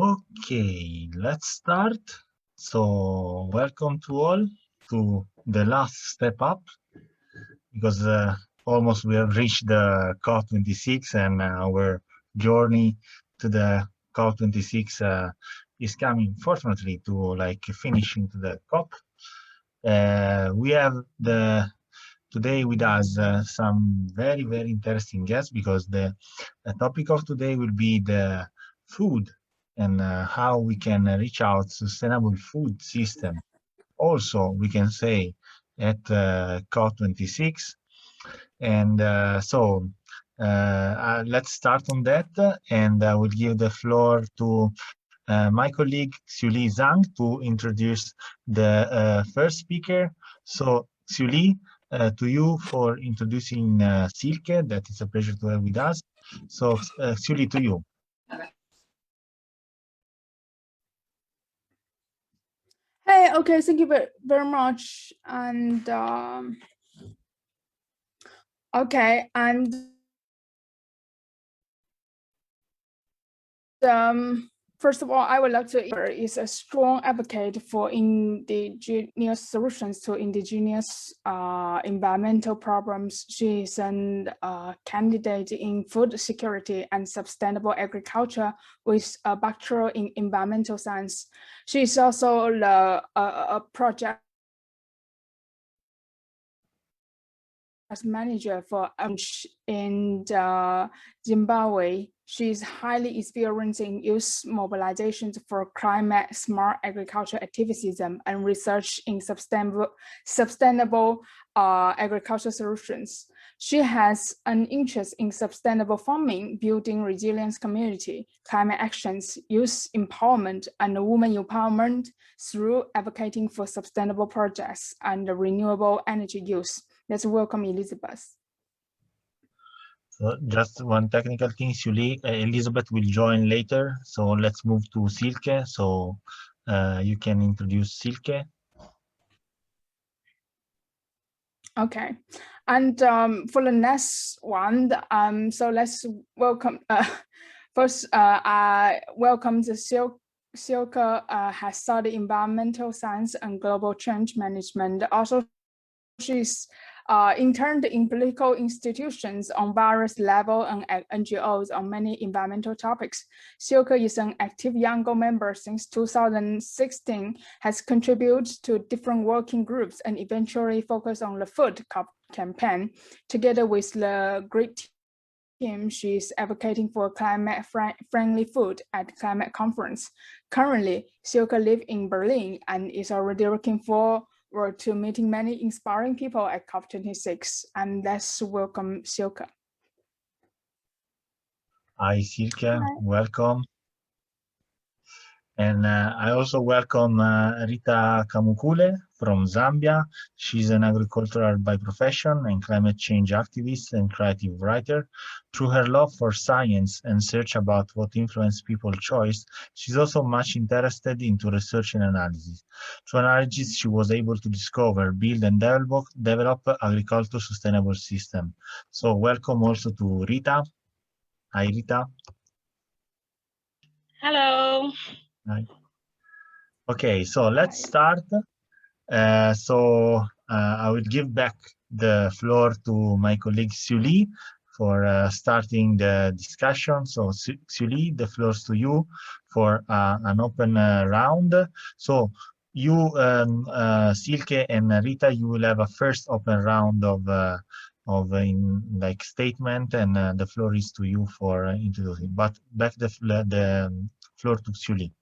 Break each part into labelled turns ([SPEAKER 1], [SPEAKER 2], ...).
[SPEAKER 1] Okay, let's start. So, welcome to all to the last step up, because almost we have reached the COP26, and our journey to the COP26 is coming, fortunately, to like finishing to the COP. We have today with us some very interesting guests, because the topic of today will be the food and how we can reach out sustainable food system. Also, we can say at COP26. And let's start on that, and I will give the floor to my colleague Xiuli Zhang to introduce the first speaker. So Xiuli, to you for introducing Silke. That is a pleasure to have with us. So Xiuli, to you.
[SPEAKER 2] Hey, okay, thank you very much. And okay, and first of all, I would like to is a strong advocate for indigenous solutions to indigenous environmental problems. She is a candidate in food security and sustainable agriculture with a bachelor in environmental science. She is also a project as manager for in Zimbabwe. She is highly experienced in youth mobilizations for climate smart agriculture activism and research in sustainable agriculture solutions. She has an interest in sustainable farming, building resilience community, climate actions, youth empowerment, and women empowerment through advocating for sustainable projects and renewable energy use. Let's welcome Elizabeth.
[SPEAKER 1] So just one technical thing, Xiuli, Elizabeth will join later. So let's move to Silke. So you can introduce Silke.
[SPEAKER 2] Okay, and for the next one, so let's welcome, first I welcome the Silke has studied environmental science and global change management. Also, she's interned in political institutions on various levels and at NGOs on many environmental topics. Silke is an active Youngo member since 2016, has contributed to different working groups and eventually focused on the food campaign. Together with the great team, she's advocating for climate-friendly food at climate conference. Currently, Silke lives in Berlin and is already looking forward to meeting many inspiring people at COP26. And let's welcome Silke.
[SPEAKER 1] Hi, Silke. Welcome. And I also welcome Rita Kamukule from Zambia. She's an agricultural by profession and climate change activist and creative writer. Through her love for science and search about what influenced people's choice, she's also much interested into research and analysis. Through analysis, she was able to discover, build, and develop agriculture sustainable system. So welcome also to Rita. Hi, Rita.
[SPEAKER 3] Hello.
[SPEAKER 1] Hi. Okay, so let's start. I will give back the floor to my colleague Xiuli for starting the discussion. So Xiuli, the floor is to you for an open round. So you, Silke and Rita, you will have a first open round of statement, and the floor is to you for introducing. But back the floor to Xiuli.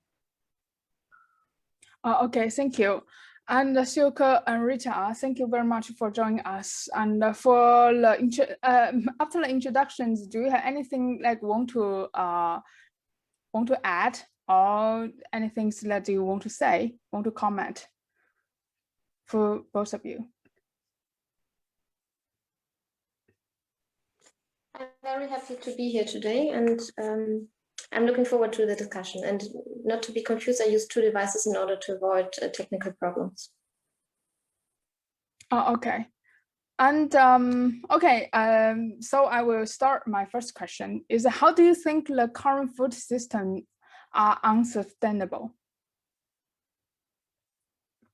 [SPEAKER 2] Okay, thank you. And Silke and Rita, thank you very much for joining us. And for the after the introductions, do you have anything like want to add, or anything that you want to say, want to comment for both of you?
[SPEAKER 4] I'm very happy to be here today, and I'm looking forward to the discussion. And not to be confused, I use two devices in order to avoid technical problems.
[SPEAKER 2] Oh, okay. And okay, so I will start my first question is, how do you think the current food system are unsustainable?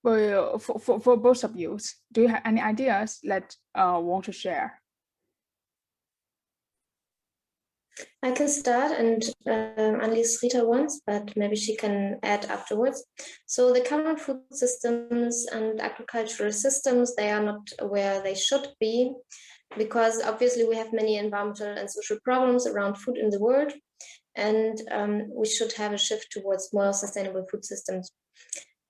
[SPEAKER 2] For both of you, do you have any ideas that want to share?
[SPEAKER 4] I can start, and unless Rita wants, but maybe she can add afterwards. So the current food systems and agricultural systems, they are not where they should be, because obviously we have many environmental and social problems around food in the world, and we should have a shift towards more sustainable food systems.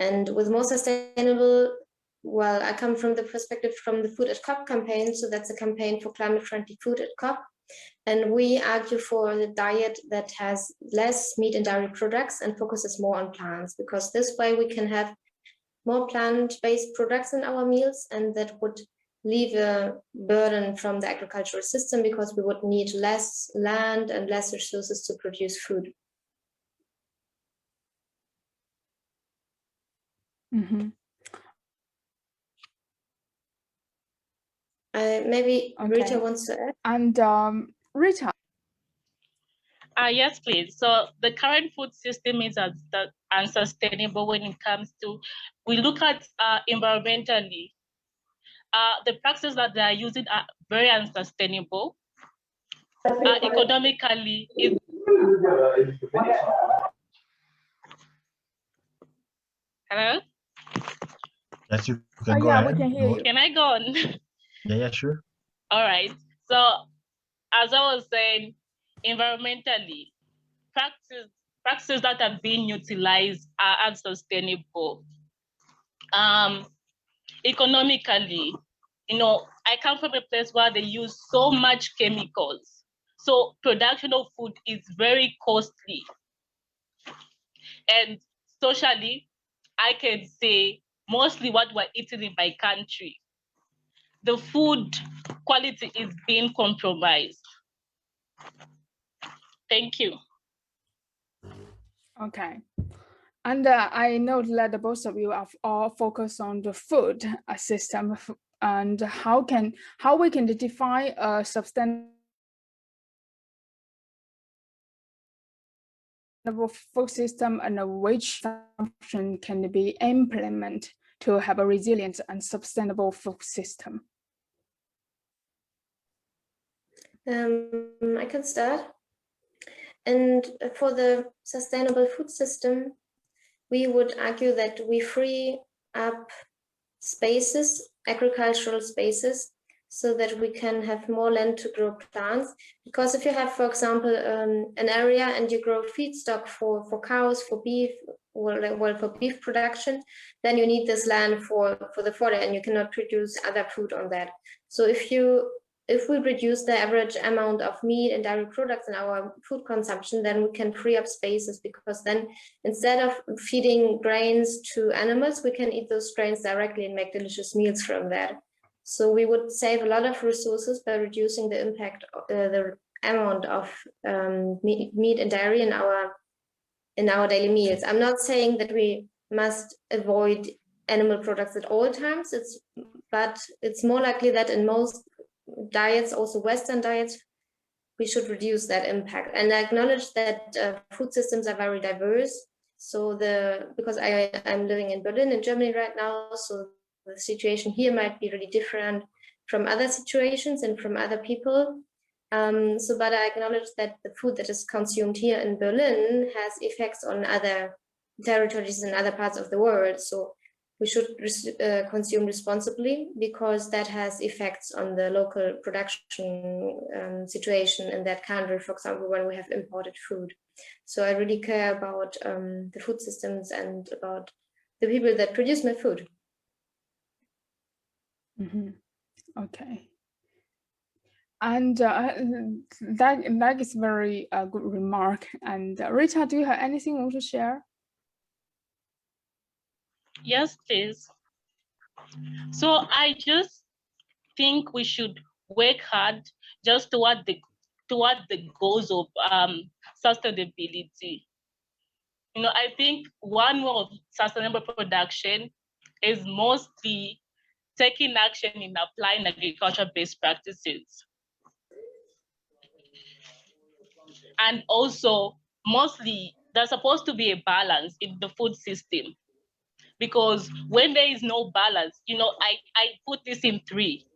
[SPEAKER 4] And with more sustainable, well, I come from the perspective from the Food at COP campaign, so that's a campaign for climate-friendly food at COP. And we argue for the diet that has less meat and dairy products and focuses more on plants, because this way we can have more plant-based products in our meals, and that would leave a burden from the agricultural system, because we would need less land and less resources to produce food.
[SPEAKER 2] Mm-hmm.
[SPEAKER 4] Maybe
[SPEAKER 2] Okay.
[SPEAKER 4] Rita wants to add.
[SPEAKER 2] And Rita.
[SPEAKER 3] Yes, please. So the current food system is unsustainable when it comes to, we look at environmentally. The practices that they are using are very unsustainable. Economically, hello?
[SPEAKER 1] Yes, you can go
[SPEAKER 2] Yeah,
[SPEAKER 1] ahead.
[SPEAKER 2] we can hear you.
[SPEAKER 3] Can I go on?
[SPEAKER 1] Yeah, sure.
[SPEAKER 3] All right. So as I was saying, environmentally, practices that are being utilized are unsustainable. Economically, I come from a place where they use so much chemicals. So production of food is very costly. And socially, I can say mostly what we're eating in my country, the food quality is being compromised. Thank you.
[SPEAKER 2] Okay. And I know that both of you are all focused on the food system and how we can define a sustainable food system and which function can be implemented to have a resilient and sustainable food system.
[SPEAKER 4] I can start. And for the sustainable food system, we would argue that we free up spaces, agricultural spaces, so that we can have more land to grow plants. Because if you have, for example, an area and you grow feedstock for cows, for beef, well, for beef production, then you need this land for the fodder, and you cannot produce other food on that. So if we reduce the average amount of meat and dairy products in our food consumption, then we can free up spaces, because then instead of feeding grains to animals, we can eat those grains directly and make delicious meals from that. So we would save a lot of resources by reducing the impact, the amount of meat and dairy in our daily meals. I'm not saying that we must avoid animal products at all times, but it's more likely that in most diets, also Western diets, we should reduce that impact. And I acknowledge that food systems are very diverse. So because I'm living in Berlin, in Germany right now, so the situation here might be really different from other situations and from other people. But I acknowledge that the food that is consumed here in Berlin has effects on other territories in other parts of the world. So we should consume responsibly, because that has effects on the local production situation in that country, for example, when we have imported food. So I really care about the food systems and about the people that produce my food.
[SPEAKER 2] Mm-hmm. Okay. And that is very good remark. And Rita, do you have anything you want to share?
[SPEAKER 3] Yes, please. So I just think we should work hard just toward the goals of sustainability. I think one way of sustainable production is mostly taking action in applying agriculture-based practices. And also mostly there's supposed to be a balance in the food system, because when there is no balance, you know, I put this in three.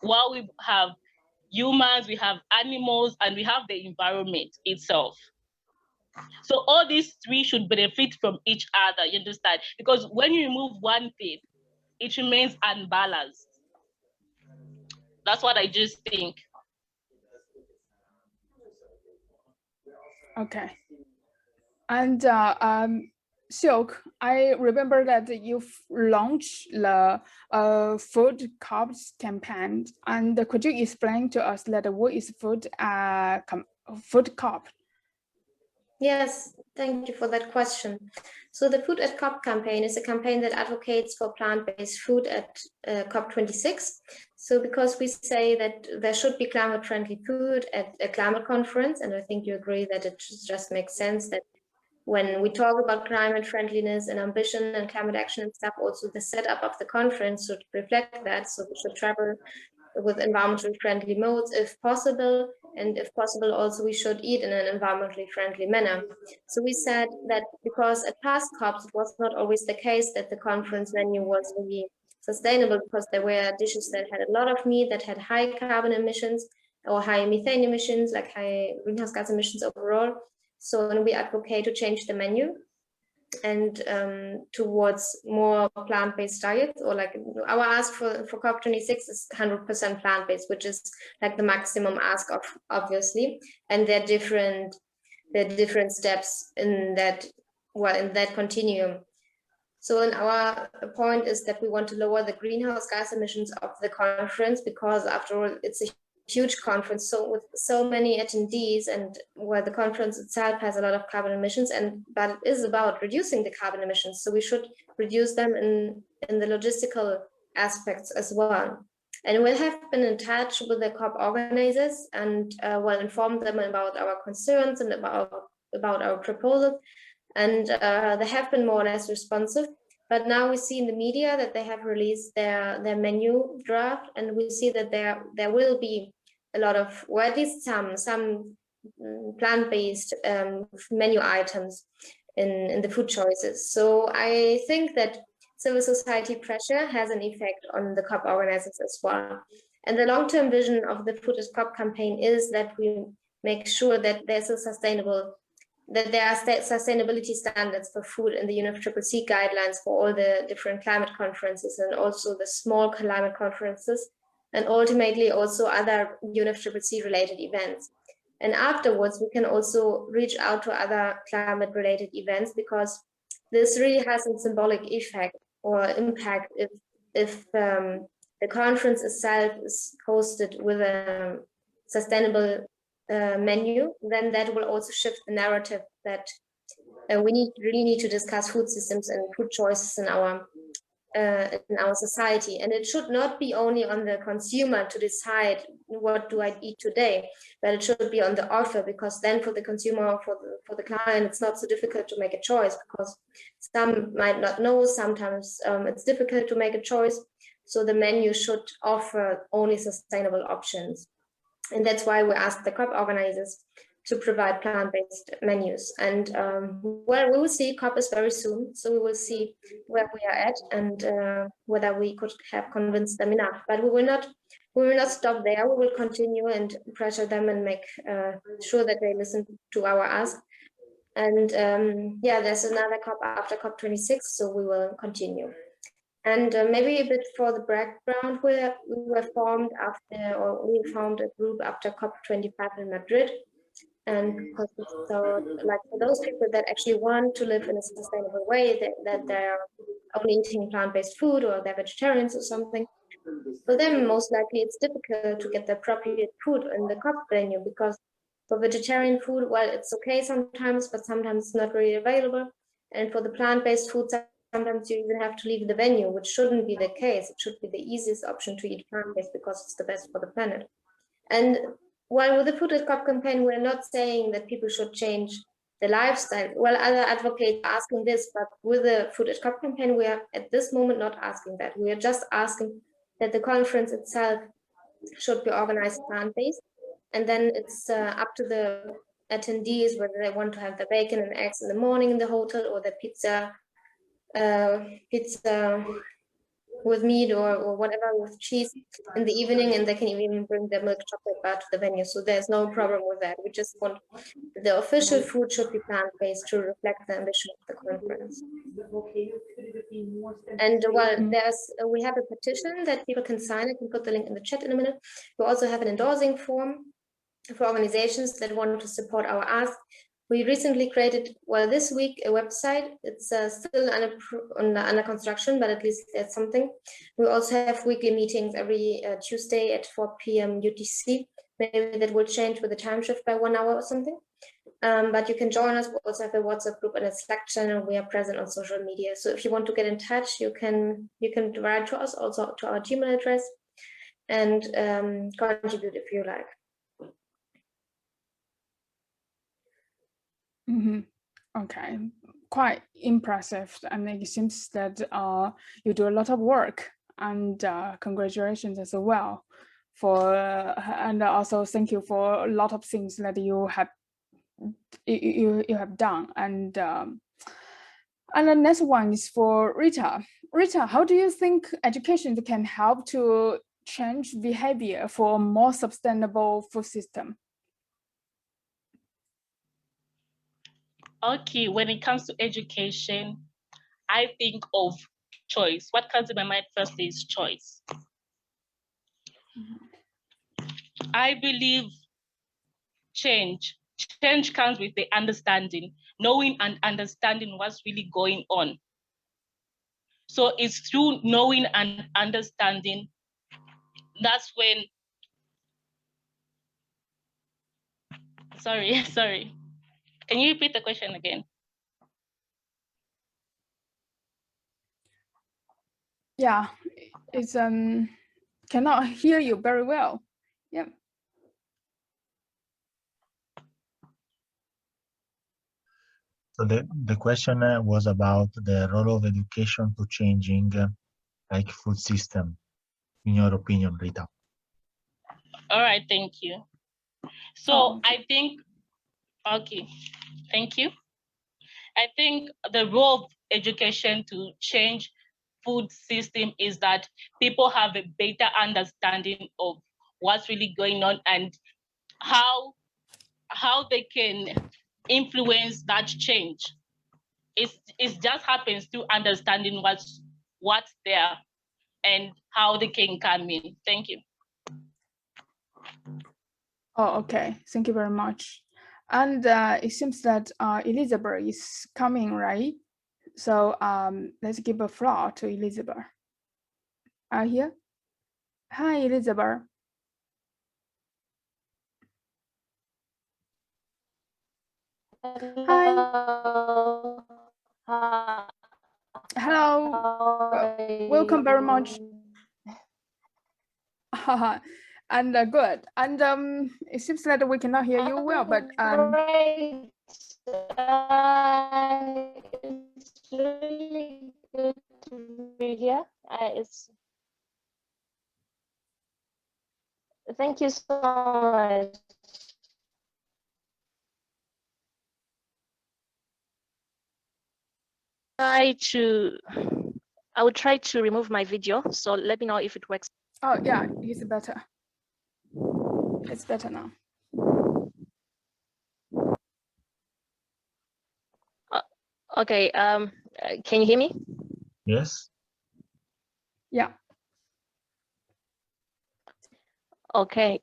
[SPEAKER 3] While we have humans, we have animals, and we have the environment itself. So all these three should benefit from each other, you understand? Because when you remove one thing, it remains unbalanced. That's what I just think.
[SPEAKER 2] Okay. And Silke, I remember that you've launched the food COPs campaign, and could you explain to us that what is food COP?
[SPEAKER 4] Yes, thank you for that question. So the Food at COP campaign is a campaign that advocates for plant-based food at COP26. So because we say that there should be climate-friendly food at a climate conference, and I think you agree that it just makes sense that when we talk about climate friendliness and ambition and climate action and stuff, also the setup of the conference should reflect that. So we should travel with environmentally friendly modes if possible, and if possible also we should eat in an environmentally friendly manner. So we said that because at past COPs it was not always the case that the conference menu was really sustainable, because there were dishes that had a lot of meat, that had high carbon emissions or high methane emissions, like high greenhouse gas emissions overall. So when we advocate to change the menu and towards more plant-based diets, or like our ask for COP26 is 100% plant-based, which is like the maximum ask of, obviously, and there are different steps in that, well, in that continuum. So in our point is that we want to lower the greenhouse gas emissions of the conference, because after all, it's a huge conference, so with so many attendees, and where the conference itself has a lot of carbon emissions, but it is about reducing the carbon emissions, so we should reduce them in the logistical aspects as well. And we have been in touch with the COP organizers and well informed them about our concerns and about our proposal, and they have been more or less responsive. But now we see in the media that they have released their menu draft, and we see that there will be a lot of, or at least some plant-based menu items in the food choices. So I think that civil society pressure has an effect on the COP organizers as well. And the long-term vision of the Food at COP campaign is that we make sure that there's a that there are sustainability standards for food in the UNFCCC guidelines for all the different climate conferences, and also the small climate conferences, and ultimately also other UNFCCC related events. And afterwards, we can also reach out to other climate related events, because this really has a symbolic effect or impact if the conference itself is hosted with a sustainable menu, then that will also shift the narrative that we really need to discuss food systems and food choices in our society. And it should not be only on the consumer to decide what do I eat today, but it should be on the offer, because then for the consumer, for the client, it's not so difficult to make a choice, because some might not know, sometimes it's difficult to make a choice. So the menu should offer only sustainable options. And that's why we asked the COP organizers to provide plant-based menus. And well, we will see. COP is very soon, so we will see where we are at and whether we could have convinced them enough. But we will not stop there. We will continue and pressure them and make sure that they listen to our ask. And yeah, there's another COP after COP26, so we will continue. And maybe a bit for the background, we formed a group after COP25 in Madrid. And because we thought, like, for those people that actually want to live in a sustainable way, that they're only eating plant-based food or they're vegetarians or something, for them, most likely it's difficult to get the appropriate food in the COP venue, because for vegetarian food, well, it's okay sometimes, but sometimes it's not really available. And for the plant-based food, sometimes you even have to leave the venue, which shouldn't be the case. It should be the easiest option to eat plant-based, because it's the best for the planet. And while with the Food at COP campaign, we're not saying that people should change the lifestyle. Well, other advocates are asking this, but with the Food at COP campaign, we are at this moment not asking that. We are just asking that the conference itself should be organized plant-based, and then it's up to the attendees, whether they want to have the bacon and eggs in the morning in the hotel, or the pizza with meat or whatever with cheese in the evening, and they can even bring their milk chocolate bar to the venue. So there's no problem with that. We just want the official food should be plant-based to reflect the ambition of the conference. And while we have a petition that people can sign, I can put the link in the chat in a minute. We also have an endorsing form for organizations that want to support our ask. We recently created, well, this week, a website. It's still under construction, but at least there's something. We also have weekly meetings every Tuesday at 4 p.m. UTC. Maybe that will change with the time shift by 1 hour or something. But you can join us. We also have a WhatsApp group and a Slack channel. We are present on social media. So if you want to get in touch, you can write to us, also to our Gmail address, and contribute if you like.
[SPEAKER 2] Mm-hmm. Okay, quite impressive. And it seems that you do a lot of work, and congratulations as well for, and also thank you for a lot of things that you have done. And the next one is for Rita. Rita, how do you think education can help to change behavior for a more sustainable food system?
[SPEAKER 3] Okay, when it comes to education, I think of choice. What comes to my mind first is choice. I believe change comes with the understanding, knowing and understanding what's really going on. So it's through knowing and understanding, that's when, sorry. Can you repeat the question again?
[SPEAKER 2] Yeah, it's cannot hear you very well. Yeah.
[SPEAKER 1] So the question was about the role of education to changing like food system, in your opinion, Rita.
[SPEAKER 3] All right, thank you. So I think, okay, thank you. I think the role of education to change food system is that people have a better understanding of what's really going on and how they can influence that change. It just happens through understanding what's there and how they can come in. Thank you.
[SPEAKER 2] Oh, okay. Thank you very much. And it seems that Elizabeth is coming, right? So let's give a floor to Elizabeth. Are you here? Hi, Elizabeth. Hi. Hello. Welcome very much. And good. And it seems that we cannot hear you well, but
[SPEAKER 5] great. It's really good to be here. Thank you so much. I will try to remove my video, so let me know if it works.
[SPEAKER 2] Oh yeah, it's better. It's better now.
[SPEAKER 5] Okay, can you hear me?
[SPEAKER 1] Yes.
[SPEAKER 2] Yeah.
[SPEAKER 5] Okay.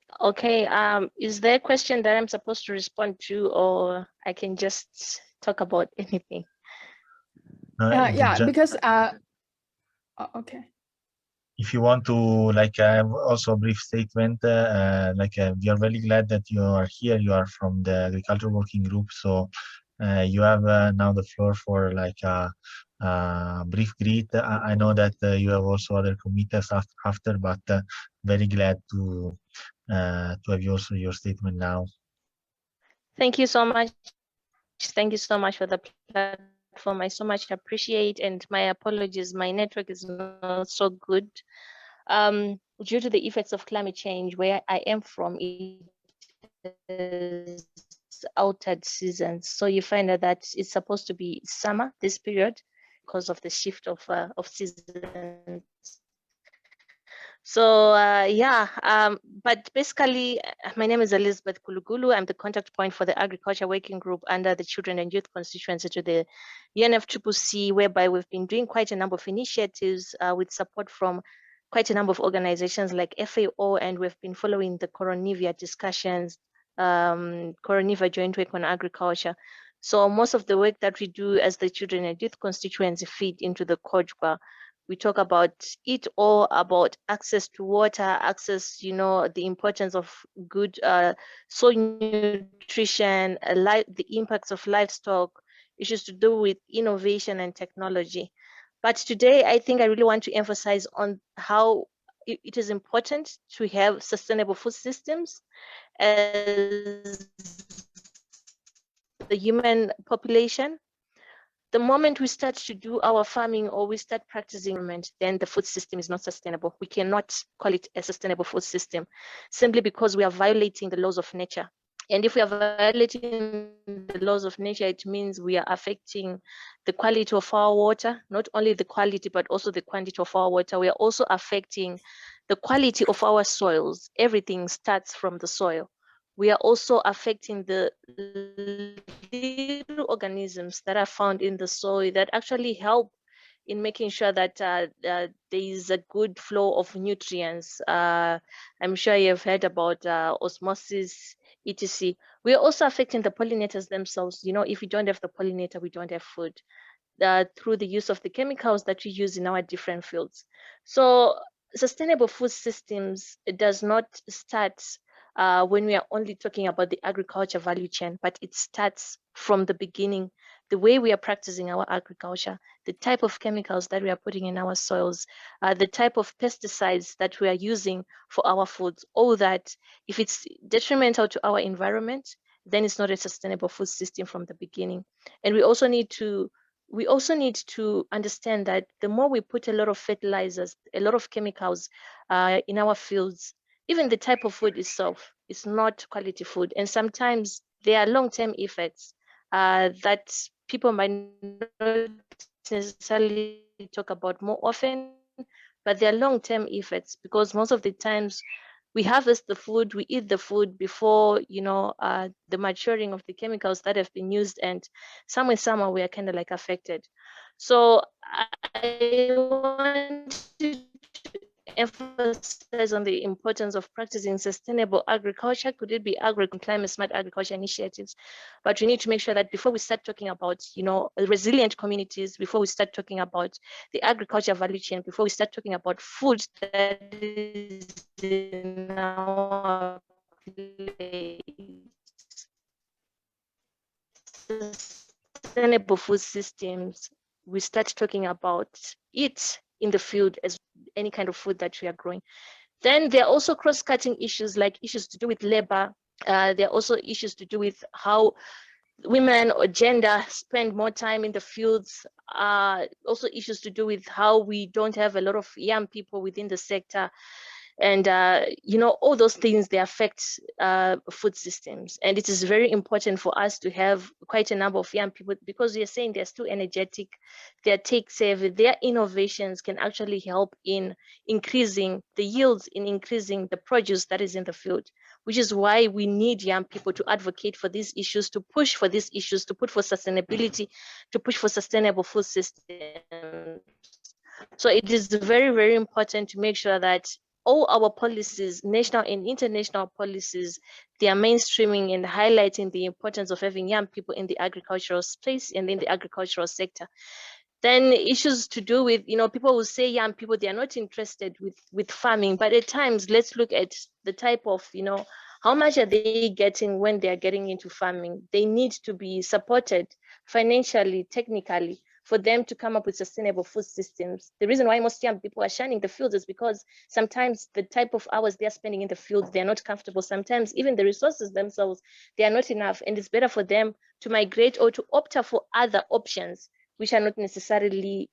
[SPEAKER 5] Is there a question that I'm supposed to respond to, or I can just talk about anything?
[SPEAKER 2] Yeah, because okay.
[SPEAKER 1] If you want to, like, also a brief statement, we are very glad that you are here. You are from the Agriculture Working Group, so you have now the floor for like a brief greet. I know that you have also other committees after, but very glad to have you also your statement now.
[SPEAKER 5] Thank you so much. Thank you so much for the platform. I so much appreciate, and my apologies, my network is not so good. Due to the effects of climate change, where I am from, it is altered seasons. So you find that it's supposed to be summer this period because of the shift of seasons. So but basically, my name is Elizabeth Gulugulu. I'm the contact point for the Agriculture Working Group under the Children and Youth Constituency to the UNFCCC, whereby we've been doing quite a number of initiatives with support from quite a number of organizations like FAO, and we've been following the Coronivia discussions, Coronivia Joint Work on Agriculture. So most of the work that we do as the Children and Youth Constituency feed into the COJGWA. We talk about it all, about access to water, access, the importance of good soil nutrition, the impacts of livestock, issues to do with innovation and technology. But today, I think I really want to emphasize on how it is important to have sustainable food systems as the human population. The moment we start to do our farming or we start practicing, then the food system is not sustainable. We cannot call it a sustainable food system simply because we are violating the laws of nature. And if we are violating the laws of nature, it means we are affecting the quality of our water, not only the quality, but also the quantity of our water. We are also affecting the quality of our soils. Everything starts from the soil. We are also affecting the little organisms that are found in the soil that actually help in making sure that there is a good flow of nutrients. I'm sure you've heard about osmosis, etc. We are also affecting the pollinators themselves. If we don't have the pollinator, we don't have food. Through the use of the chemicals that we use in our different fields. So sustainable food systems does not start when we are only talking about the agriculture value chain, but it starts from the beginning, the way we are practicing our agriculture, the type of chemicals that we are putting in our soils, the type of pesticides that we are using for our foods. All that, if it's detrimental to our environment, then it's not a sustainable food system from the beginning. And we also need to understand that the more we put a lot of fertilizers, a lot of chemicals in our fields, even the type of food itself is not quality food. And sometimes there are long-term effects that people might not necessarily talk about more often, but there are long-term effects because most of the times we harvest the food, we eat the food before, the maturing of the chemicals that have been used, and somehow we are kind of like affected. So I want to emphasize on the importance of practicing sustainable agriculture. Could it be climate smart agriculture initiatives? But we need to make sure that before we start talking about, resilient communities, before we start talking about the agriculture value chain, before we start talking about food that is in our place, sustainable food systems, we start talking about it in the field as any kind of food that we are growing. Then there are also cross-cutting issues, like issues to do with labor. There are also issues to do with how women or gender spend more time in the fields. Also issues to do with how we don't have a lot of young people within the sector. And, all those things, they affect food systems. And it is very important for us to have quite a number of young people because we are saying they're still energetic, they're tech savvy, their innovations can actually help in increasing the yields, in increasing the produce that is in the field, which is why we need young people to advocate for these issues, to push for these issues, to put for sustainability, to push for sustainable food systems. So it is very, very important to make sure that all our policies, national and international policies, they are mainstreaming and highlighting the importance of having young people in the agricultural space and in the agricultural sector. Then issues to do with, people will say young people, they are not interested with farming, but at times, let's look at the type of, how much are they getting when they are getting into farming? They need to be supported financially, technically, for them to come up with sustainable food systems. The reason why most young people are shunning the fields is because sometimes the type of hours they're spending in the fields, they're not comfortable. Sometimes even the resources themselves, they are not enough. And it's better for them to migrate or to opt for other options, which might not necessarily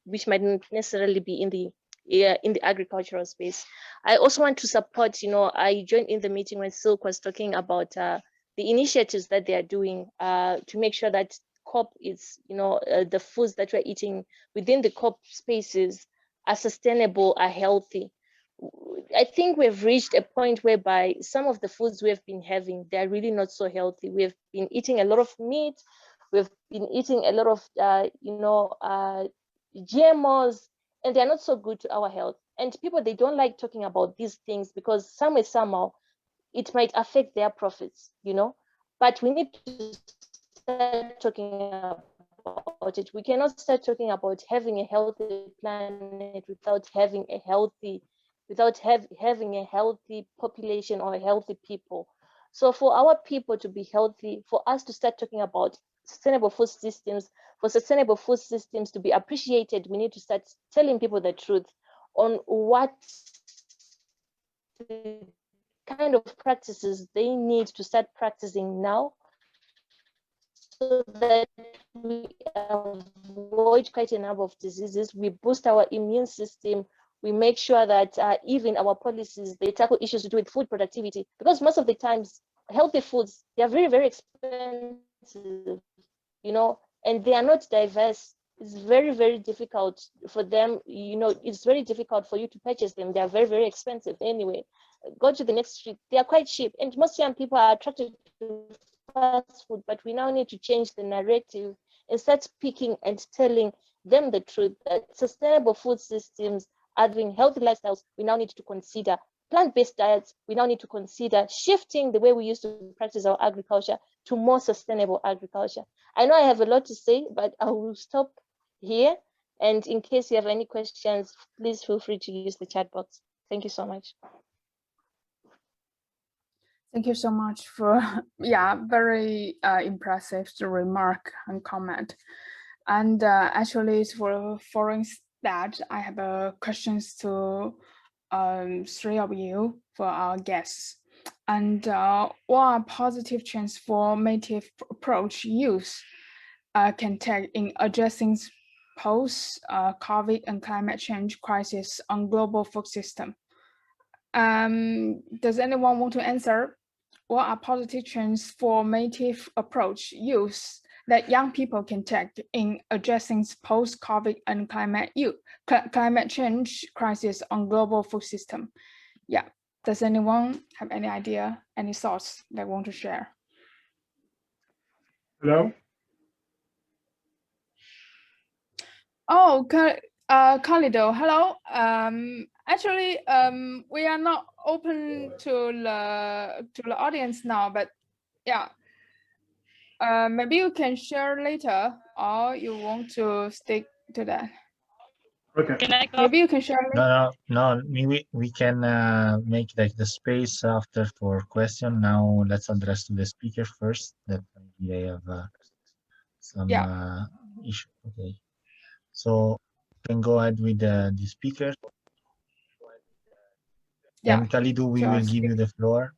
[SPEAKER 5] be in the agricultural space. I also want to support, I joined in the meeting when Silke was talking about the initiatives that they are doing to make sure that COP is, the foods that we're eating within the COP spaces are sustainable, are healthy. I think we've reached a point whereby some of the foods we have been having, they're really not so healthy. We have been eating a lot of meat. We've been eating a lot of, GMOs, and they're not so good to our health. And people, they don't like talking about these things because somehow, it might affect their profits, but we need to start talking about it. We cannot start talking about having a healthy planet without having a healthy population or healthy people. So for our people to be healthy, for us to start talking about sustainable food systems, for sustainable food systems to be appreciated, we need to start telling people the truth on what kind of practices they need to start practicing now, so that we avoid quite a number of diseases, we boost our immune system, we make sure that even our policies, they tackle issues to do with food productivity, because most of the times healthy foods, they are very, very expensive, and they are not diverse. It's very, very difficult for them, it's very difficult for you to purchase them. They are very, very expensive anyway. Go to the next street, they are quite cheap, and most young people are attracted to fast food, but we now need to change the narrative and start speaking and telling them the truth that sustainable food systems are doing healthy lifestyles. We now need to consider plant-based diets. We now need to consider shifting the way we used to practice our agriculture to more sustainable agriculture. I know I have a lot to say, but I will stop here. And in case you have any questions, please feel free to use the chat box. Thank you so much.
[SPEAKER 2] Thank you so much for, very impressive remark and comment. And actually, for following that, I have questions to three of you for our guests. And what are positive transformative approach youth can take in addressing post-COVID and climate change crisis on global food system? Does anyone want to answer? What are positive transformative approach use that young people can take in addressing post-COVID and climate change crisis on global food system? Yeah, does anyone have any idea, any thoughts they want to share?
[SPEAKER 6] Hello?
[SPEAKER 2] Oh, Khalido, hello. Actually, we are not open to the audience now, but yeah, maybe you can share later, or you want to stick to that.
[SPEAKER 6] Okay.
[SPEAKER 3] Can I go?
[SPEAKER 2] Maybe you can share later.
[SPEAKER 1] No. We can make like the space after for question. Now let's address to the speaker first. That maybe I have some issue. Okay. So you can go ahead with the speaker.
[SPEAKER 2] Yeah.
[SPEAKER 1] And Khalidu, we will give you the floor.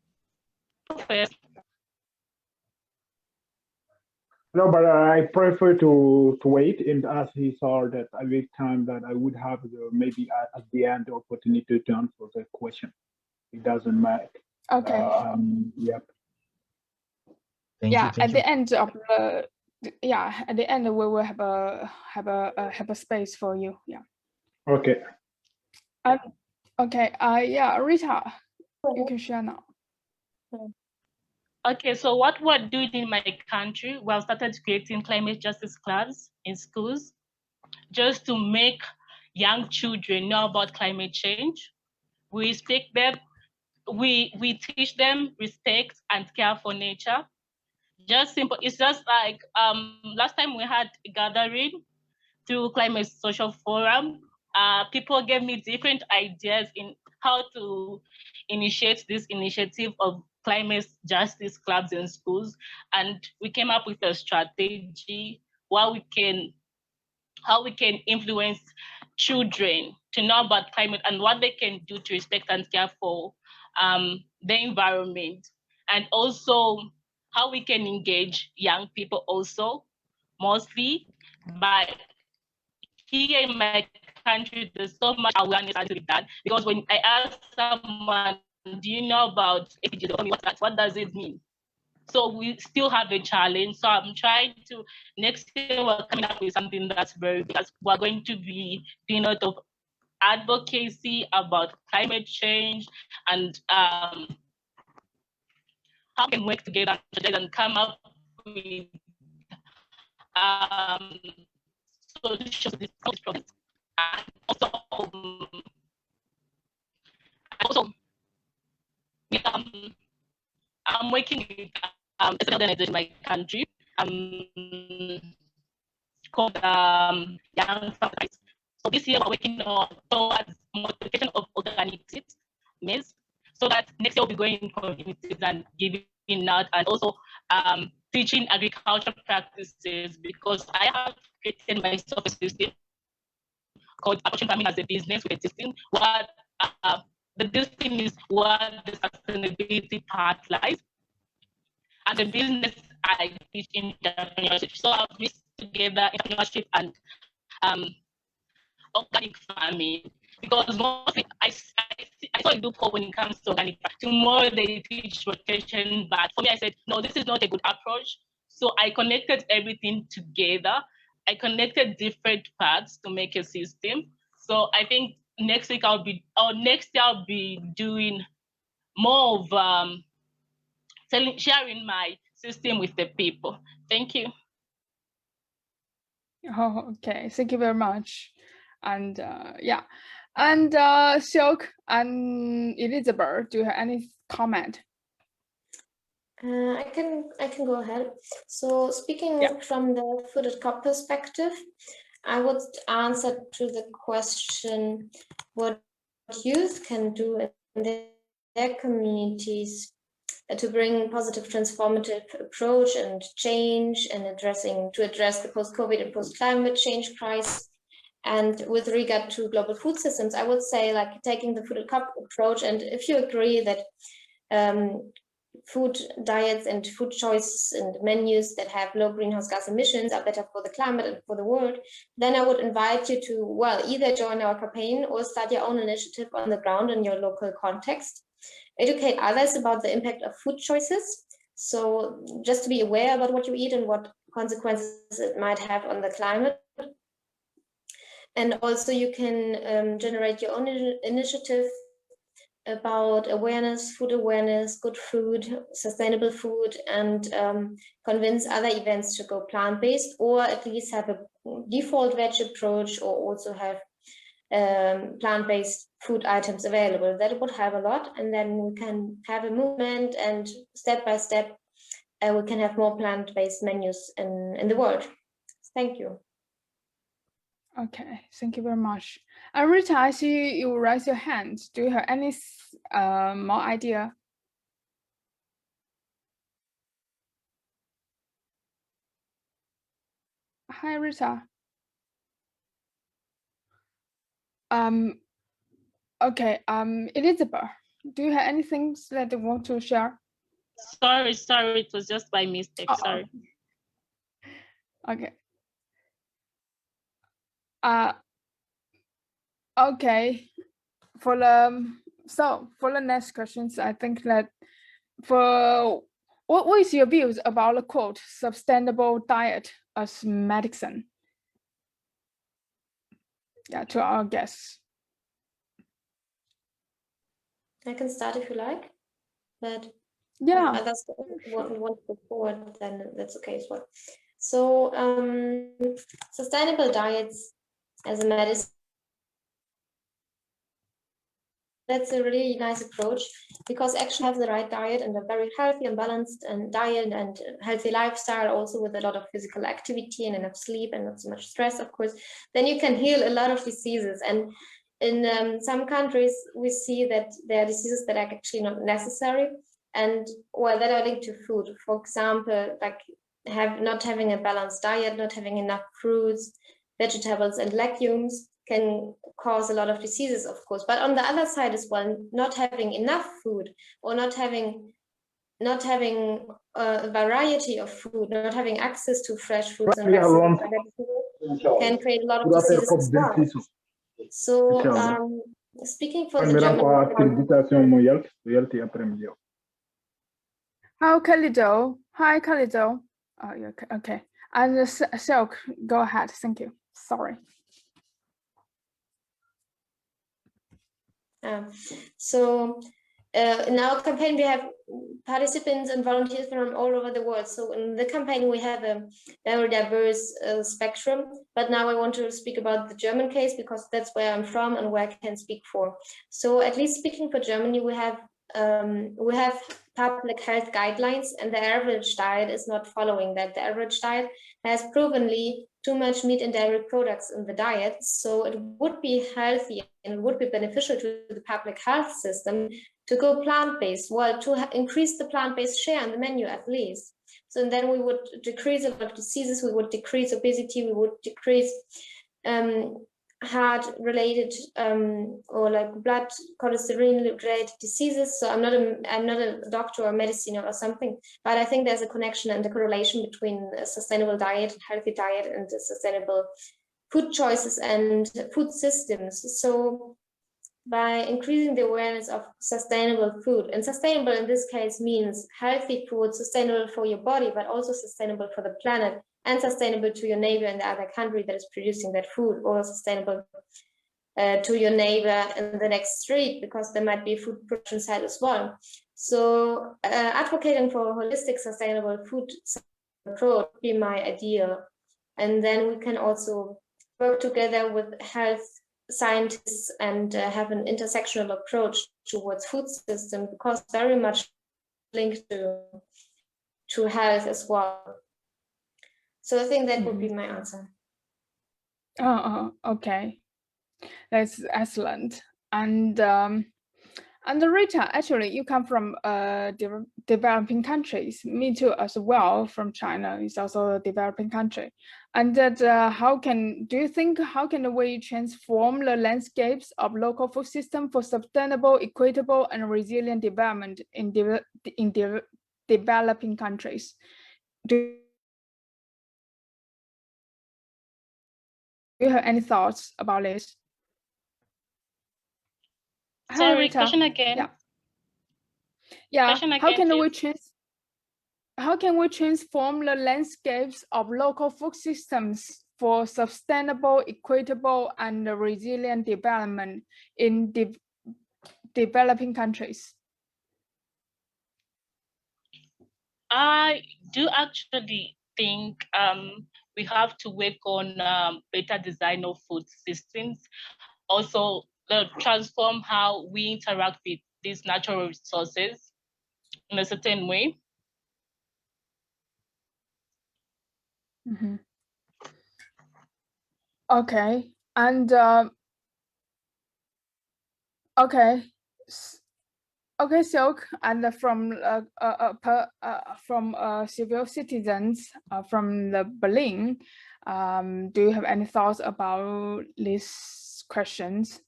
[SPEAKER 3] First.
[SPEAKER 6] No, but I prefer to wait, and as he saw that I wait time that I would have maybe at the end the opportunity to answer the question. It doesn't matter.
[SPEAKER 2] Okay.
[SPEAKER 6] Yep.
[SPEAKER 1] Thank you.
[SPEAKER 2] At the end of the at the end we will have a space for you. Yeah.
[SPEAKER 6] Okay.
[SPEAKER 2] Okay. Rita, you can share now.
[SPEAKER 3] Okay, so what we're doing in my country, we have started creating climate justice clubs in schools just to make young children know about climate change. We respect them, we teach them respect and care for nature. Just simple, it's just like last time we had a gathering through Climate Social Forum. People gave me different ideas in how to initiate this initiative of climate justice clubs in schools, and we came up with a strategy how we can influence children to know about climate and what they can do to respect and care for the environment, and also how we can engage young people also, mostly by here in my country, there's so much awareness with that, because when I ask someone, do you know about APG, what does it mean? So we still have a challenge. So I'm trying to, next year we're coming up with something that's very, because we're going to be doing a lot of advocacy about climate change and how we can work together and come up with solutions to these problems. And also I'm working with an organization in my country called Young. So this year we're working towards multiplication of organic seeds, maize, so that next year we'll be going in communities and giving out and also teaching agricultural practices, because I have created myself a system called approaching farming as a business with a system. What the system is what the sustainability part lies, and the business I teach entrepreneurship. So I've mixed together entrepreneurship and organic farming, because mostly I saw a loophole when it comes to organic farming. Tomorrow they teach rotation, but for me I said, no, this is not a good approach. So I connected everything together. I connected different parts to make a system. So I think next year I'll be doing more of sharing my system with the people. Thank you.
[SPEAKER 2] Oh, okay. Thank you very much. And yeah, and Silke and Elizabeth, do you have any comment?
[SPEAKER 4] I can go ahead. So speaking from the Food at COP perspective, I would answer to the question what youth can do in their communities to bring positive transformative approach and change and address the post-COVID and post-climate change crisis. And with regard to global food systems, I would say like taking the Food at COP approach, and if you agree that food diets and food choices and menus that have low greenhouse gas emissions are better for the climate and for the world, then I would invite you to, well, either join our campaign or start your own initiative on the ground in your local context. Educate others about the impact of food choices. So just to be aware about what you eat and what consequences it might have on the climate. And also you can generate your own initiative about awareness, food awareness, good food, sustainable food, and convince other events to go plant-based, or at least have a default veg approach, or also have plant-based food items available. That would help a lot, and then we can have a movement, and step by step we can have more plant-based menus in the world. Thank you.
[SPEAKER 2] Okay, thank you very much. Rita, I see you raise your hand. Do you have any more idea? Hi, Rita. Okay, Elizabeth, do you have anything that you want to share?
[SPEAKER 3] Sorry, it was just by mistake. Sorry.
[SPEAKER 2] Okay. Okay. For the next questions, I think that for what is your views about the quote sustainable diet as medicine? Yeah, to our guests.
[SPEAKER 4] I can start if you like, but
[SPEAKER 2] yeah,
[SPEAKER 4] if others want to go forward, then that's okay as well. So sustainable diets as a medicine, that's a really nice approach, because actually have the right diet and a very healthy and balanced diet and healthy lifestyle, also with a lot of physical activity and enough sleep and not so much stress, of course, then you can heal a lot of diseases. And in some countries, we see that there are diseases that are actually not necessary, and well, that are linked to food. For example, like not having a balanced diet, not having enough fruits, vegetables, and legumes can cause a lot of diseases, of course. But on the other side as well, not having enough food, or not having a variety of food, not having access to fresh fruits and vegetables can create a lot of diseases as well. So speaking for the German
[SPEAKER 2] Hi, Kalido. Hi, Kalido. Oh, yeah, okay. And Silke, go ahead. Thank you. Sorry.
[SPEAKER 4] So in our campaign, we have participants and volunteers from all over the world. So in the campaign, we have a very diverse spectrum. But now I want to speak about the German case because that's where I'm from and where I can speak for. So at least speaking for Germany, we have public health guidelines, and the average diet is not following that. The average diet has provenly too much meat and dairy products in the diet. So it would be healthy and it would be beneficial to the public health system to go plant-based, well, to increase the plant-based share on the menu at least. So then we would decrease a lot of diseases, we would decrease obesity, we would decrease heart-related or like blood cholesterol-related diseases. So I'm not a doctor or medicine or something, but I think there's a connection and a correlation between a sustainable diet, healthy diet, and sustainable food choices and food systems. So by increasing the awareness of sustainable food, and sustainable in this case means healthy food, sustainable for your body, but also sustainable for the planet, and sustainable to your neighbor in the other country that is producing that food, or sustainable to your neighbor in the next street, because there might be a food production site as well. So advocating for a holistic, sustainable food approach would be my ideal. And then we can also work together with health scientists and have an intersectional approach towards food system, because very much linked to health as well. So I think that would be my answer.
[SPEAKER 2] Okay, that's excellent. And Rita, actually, you come from developing countries. Me too, as well. From China, it's also a developing country. And that how can we transform the landscapes of local food system for sustainable, equitable, and resilient development in developing countries? Do you have any thoughts about this?
[SPEAKER 3] Sorry,
[SPEAKER 2] Rita.
[SPEAKER 3] question again.
[SPEAKER 2] Yeah.
[SPEAKER 3] Question again,
[SPEAKER 2] how can we transform the landscapes of local food systems for sustainable, equitable, and resilient development in developing countries?
[SPEAKER 3] I do actually think we have to work on better design of food systems. Also, transform how we interact with these natural resources in a certain way.
[SPEAKER 2] Mm-hmm. Okay, and okay, Silke, and from civil citizens from the Berlin, do you have any thoughts about these questions,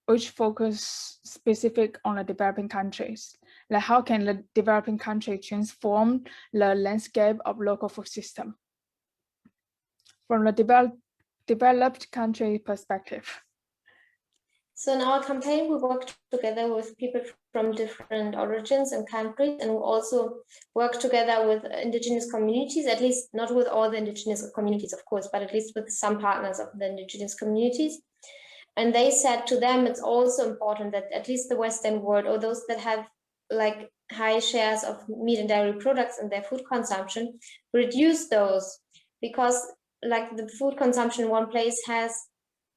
[SPEAKER 2] which focus specific on the developing countries? Like, how can the developing country transform the landscape of local food system from the developed country perspective?
[SPEAKER 4] So in our campaign, we work together with people from different origins and countries, and we also work together with indigenous communities, at least not with all the indigenous communities, of course, but at least with some partners of the indigenous communities. And they said to them, it's also important that at least the Western world, or those that have like high shares of meat and dairy products in their food consumption, reduce those, because like the food consumption in one place has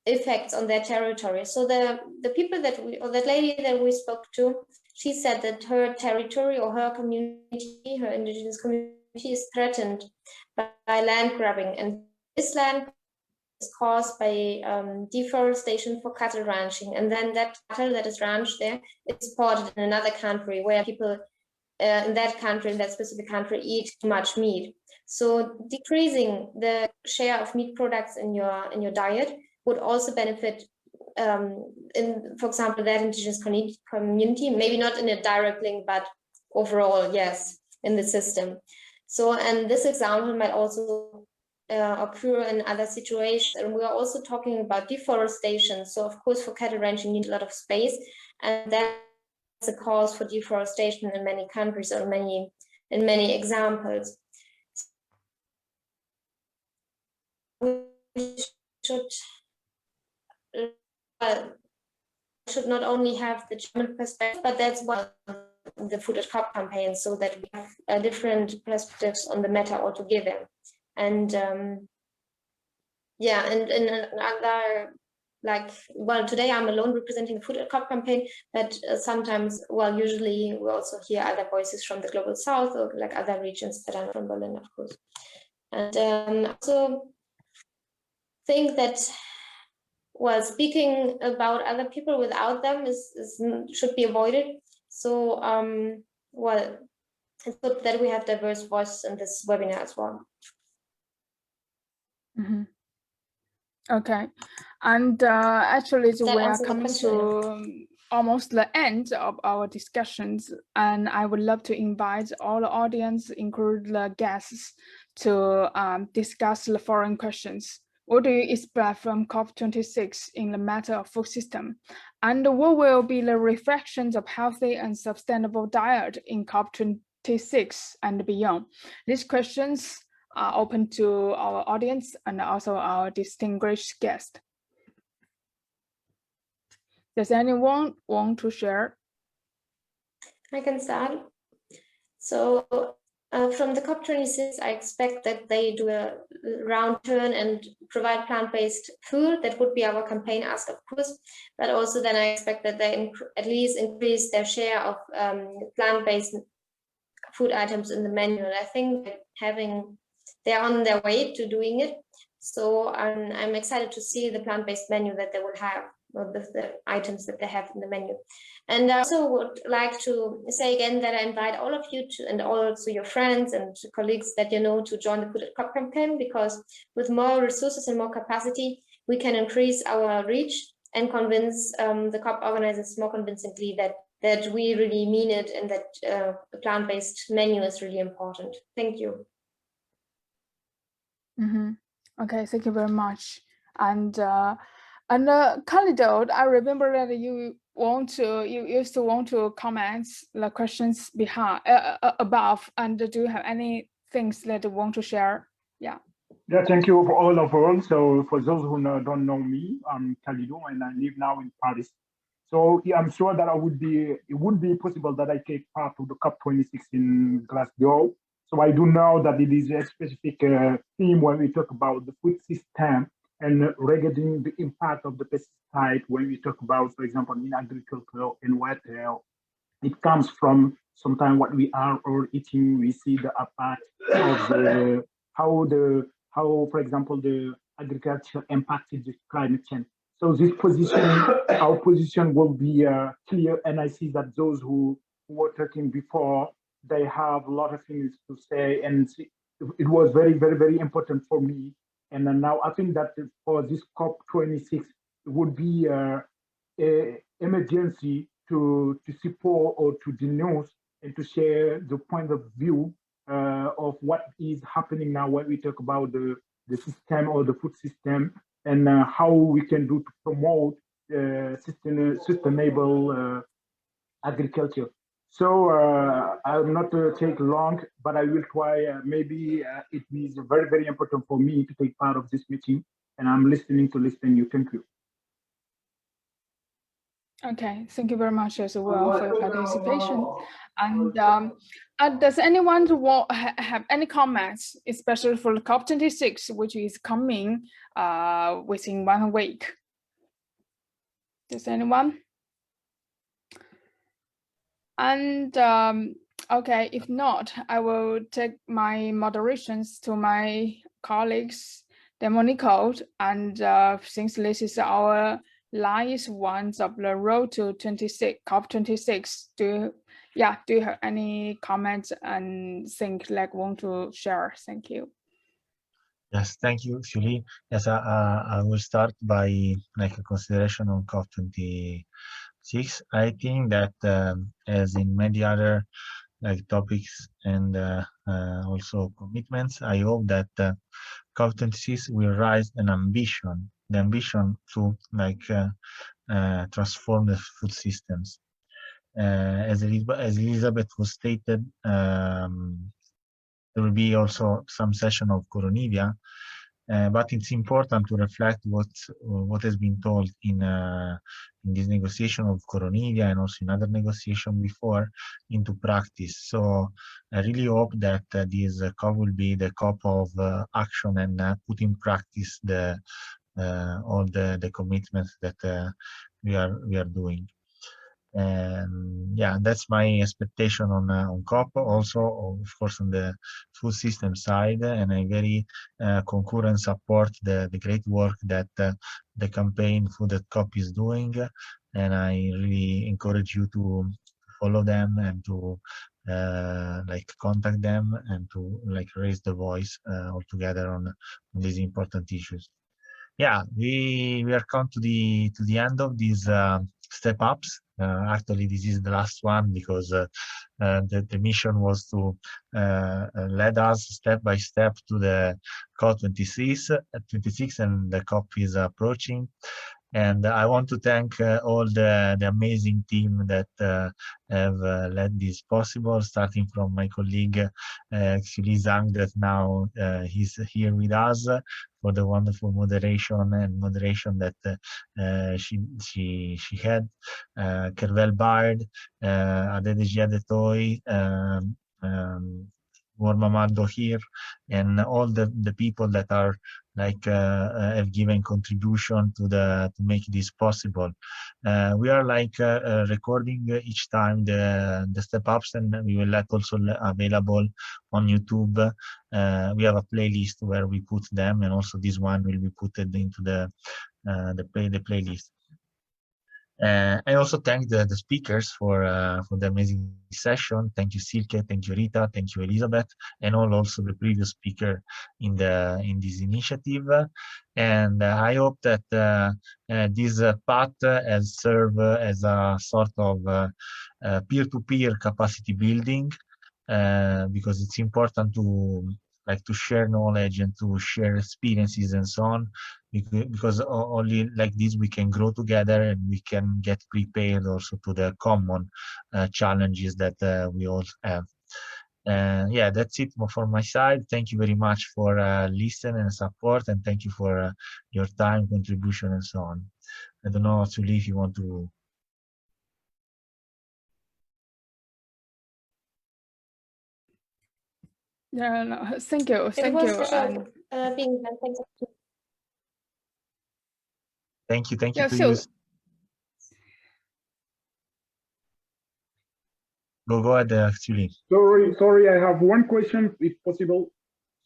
[SPEAKER 4] effects on their territory. So the people that lady that we spoke to, she said that her territory or her community, her indigenous community, is threatened by land grabbing, and this land is caused by deforestation for cattle ranching, and then that cattle that is ranched there is exported in another country where people in that specific country eat too much meat. So decreasing the share of meat products in your diet would also benefit, for example, that indigenous community, maybe not in a direct link, but overall, yes, in the system. So, and this example might also occur in other situations. And we are also talking about deforestation. So of course, for cattle ranching, you need a lot of space, and that the cause for deforestation in many countries or in many examples. We should not only have the German perspective, but that's why the Food at COP campaign, so that we have different perspectives on the matter altogether. And yeah, and another, like, well, today I'm alone representing the Food at COP campaign, but sometimes, well, usually we also hear other voices from the Global South or like other regions that are from Berlin, of course. And also think that, well, speaking about other people without them should be avoided. So, well, it's good that we have diverse voices in this webinar as well.
[SPEAKER 2] Mm-hmm. Okay, and actually, so we are coming to almost the end of our discussions, and I would love to invite all the audience, including the guests, to discuss the following questions. What do you expect from COP26 in the matter of food system? And what will be the reflections of healthy and sustainable diet in COP26 and beyond? These questions are open to our audience and also our distinguished guest. Does anyone want to share?
[SPEAKER 4] I can start. So from the COP26, I expect that they do a round turn and provide plant-based food. That would be our campaign ask, of course, but also then I expect that they at least increase their share of plant-based food items in the menu. And I think they're on their way to doing it. So I'm excited to see the plant-based menu that they will have, or the items that they have in the menu. And I also would like to say again that I invite all of you to, and also your friends and colleagues that you know, to join the Food at COP campaign, because with more resources and more capacity, we can increase our reach and convince the COP organizers more convincingly that we really mean it, and that a plant-based menu is really important. Thank you.
[SPEAKER 2] Mm-hmm. Okay, thank you very much. And Khalidot, I remember that you used to want to comment the questions above, and do you have any things that you want to share? Yeah.
[SPEAKER 6] Yeah, thank you for all of all. So for those who don't know me, I'm Khalidot and I live now in Paris. So yeah, I'm sure that it would be possible that I take part of the COP26 in Glasgow. So I do know that it is a specific theme when we talk about the food system and regarding the impact of the pesticide. When we talk about, for example, in agriculture and water, it comes from sometimes what we are all eating. We see the impact of how, for example, the agriculture impacted the climate change. So this position, our position will be clear, and I see that those who were talking before, they have a lot of things to say, and it was very, very, very important for me. And now I think that for this COP26, it would be an emergency to support or to denounce and to share the point of view of what is happening now when we talk about the system or the food system, and how we can do to promote sustainable agriculture. So I'll not take long, but I will try. Maybe it is very, very important for me to take part of this meeting, and I'm listening to you. Thank you.
[SPEAKER 2] Okay, thank you very much as well for your participation. And does anyone have any comments, especially for the COP26, which is coming within 1 week? Does anyone? And okay, if not, I will take my moderations to my colleagues, Demonico, and since this is our last ones of the road to COP26, do you have any comments and things like want to share? Thank you.
[SPEAKER 1] Yes, thank you, Xiuli. Yes, I will start by like a consideration on COP26. I think that as in many other like topics and also commitments, I hope that COP26 will raise an ambition, the ambition to like transform the food systems. As Elizabeth was stated, there will be also some session of Coronivia, but it's important to reflect what has been told in this negotiation of Coronivia and also in other negotiation before into practice. So I really hope that this COP will be the COP of action and put in practice all the commitments that we are doing. And yeah, that's my expectation on COP, also of course on the food system side, and I very concur and support the great work that the campaign Food at COP is doing, and I really encourage you to follow them and to like contact them and to like raise the voice all together on these important issues. Yeah, we are come to the end of these step ups. Actually, this is the last one because the mission was to lead us step by step to the COP26, and the COP is approaching. And I want to thank all the amazing team that have led this possible, starting from my colleague Xiuli Zhang, that now he's here with us, for the wonderful moderation that she had. Kervel Bard, Adedeji Adetoy, Mormamado here, and all the people that are like have given contribution to make this possible. We are like recording each time the step ups, and we will let also available on YouTube. We have a playlist where we put them, and also this one will be put into the playlist. I also thank the speakers for the amazing session. Thank you, Silke. Thank you, Rita. Thank you, Elizabeth, and also the previous speaker in this initiative. And I hope that this path has served as a sort of peer-to-peer capacity building, because it's important to share knowledge and to share experiences and so on, because only like this we can grow together and we can get prepared also to the common challenges that we all have. Yeah, that's it for my side. Thank you very much for listening and support, and thank you for your time, contribution, and so on. I don't know, Xiuli, if you want to.
[SPEAKER 2] Yeah, no, thank you.
[SPEAKER 4] It was a pleasure being here. Thank you.
[SPEAKER 1] Thank you
[SPEAKER 2] Yeah,
[SPEAKER 1] to
[SPEAKER 2] sure.
[SPEAKER 1] you. Go ahead, Xiuli.
[SPEAKER 6] Sorry, I have one question, if possible.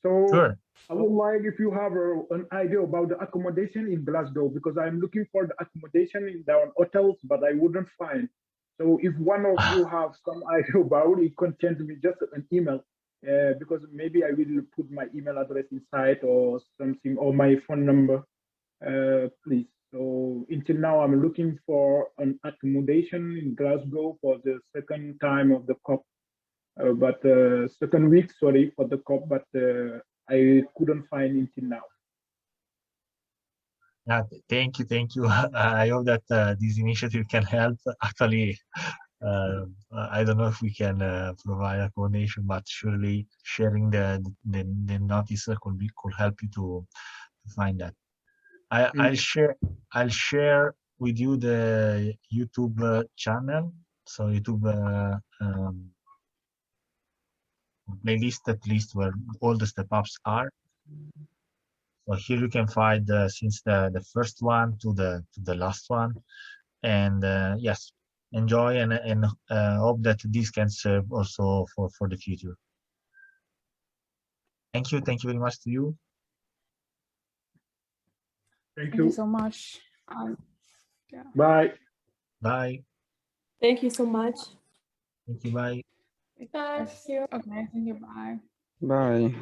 [SPEAKER 6] So
[SPEAKER 1] Sure.
[SPEAKER 6] I would like if you have an idea about the accommodation in Glasgow, because I'm looking for the accommodation in down hotels, but I wouldn't find. So if one of you have some idea about it, can send me just an email, because maybe I will put my email address inside or something, or my phone number, please. So until now, I'm looking for an accommodation in Glasgow for the second time of the COP, but second week, sorry, for the COP, but I couldn't find until now.
[SPEAKER 1] Thank you. I hope that this initiative can help. Actually, I don't know if we can provide accommodation, but surely sharing the notice could help you to find that. I'll share with you the YouTube channel. So YouTube playlist, at least where all the step ups are. So here you can find since the first one to the last one, and yes, enjoy and hope that this can serve also for the future. Thank you very much to you.
[SPEAKER 6] Thank
[SPEAKER 2] you
[SPEAKER 6] you
[SPEAKER 2] so much. Yeah.
[SPEAKER 6] Bye.
[SPEAKER 1] Bye.
[SPEAKER 7] Thank you so much.
[SPEAKER 1] Thank you. Bye.
[SPEAKER 4] Bye.
[SPEAKER 2] Okay, thank you. Bye.
[SPEAKER 8] Bye.